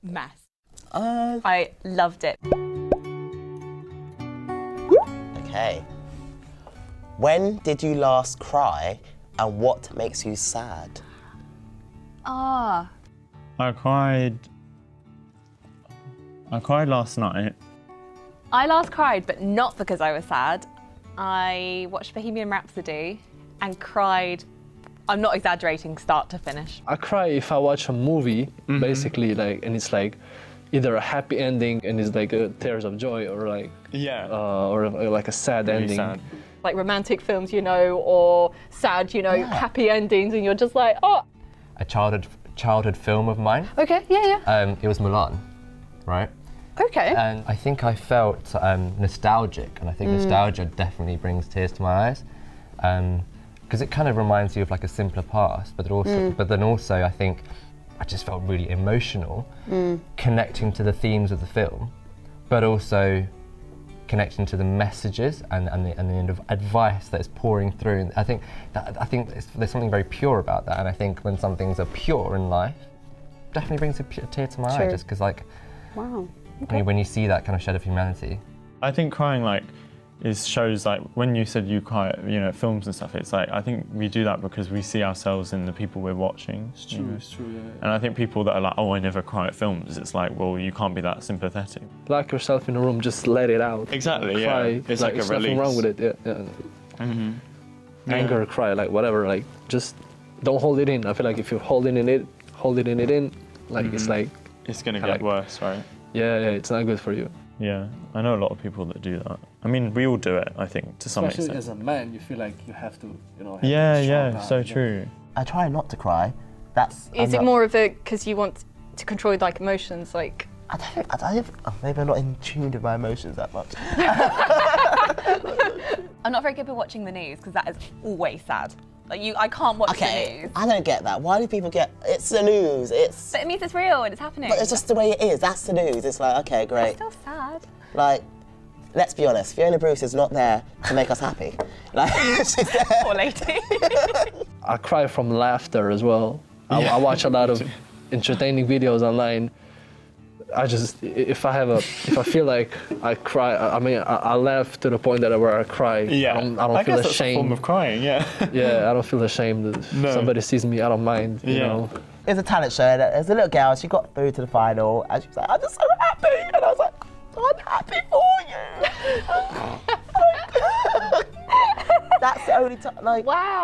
mess. I loved it. Okay. When did you last cry and what makes you sad? Ah. I cried last night. I last cried, but not because I was sad. I watched Bohemian Rhapsody and cried, I'm not exaggerating, start to finish. I cry if I watch a movie, basically, like, and it's like either a happy ending and it's like tears of joy, or like or like a sad ending. Sad. Like romantic films, or sad, happy endings, and you're just like, oh. A childhood film of mine. Okay, yeah. It was Mulan, right? Okay. And I think I felt nostalgic, and I think nostalgia definitely brings tears to my eyes, because it kind of reminds you of like a simpler past. But then also I think I just felt really emotional, connecting to the themes of the film, but also connecting to the messages and the advice that is pouring through. And I think there's something very pure about that. And I think when some things are pure in life, definitely brings a tear to my eye, just because like, Wow. when you see that kind of shed of humanity. I think crying shows like when you said you cry at films and stuff, it's like I think we do that because we see ourselves in the people we're watching. It's true, yeah. And I think people that are like, oh, I never cry at films, it's like, well, you can't be that sympathetic. Lock yourself in a room, just let it out. Exactly, Cry. yeah. It's like a there's release. nothing wrong with it, yeah. Anger, cry, like whatever, like just don't hold it in. I feel like if you're holding it in, like it's like... It's gonna get worse, right? Yeah, it's not good for you. Yeah, I know a lot of people that do that. I mean, we all do it, I think, to some Especially extent. as a man, you feel like you have to, have Yeah, so true. I try not to cry. Is it more of because you want to control like emotions, like? Maybe I'm not in tune with my emotions that much. I'm not very good at watching the news because that is always sad. Like I can't watch the news. I don't get that. Why do people it's the news, But it means it's real and it's happening. But it's just the way it is, that's the news. It's like, okay, great. It's still sad. Like, let's be honest, Fiona Bruce is not there to make us happy. Like, she's there. Poor lady. I cry from laughter as well. I watch a lot of entertaining videos online. If I feel like I cry, I laugh to the point where I cry. Yeah, I don't feel guess ashamed. That's a form of crying, yeah. Yeah, I don't feel ashamed. If somebody sees me, I don't mind, you know. It was a talent show, and there's a little girl, she got through to the final, and she was like, I'm just so happy. And I was like, I'm happy for you. That's the only time, like... Wow.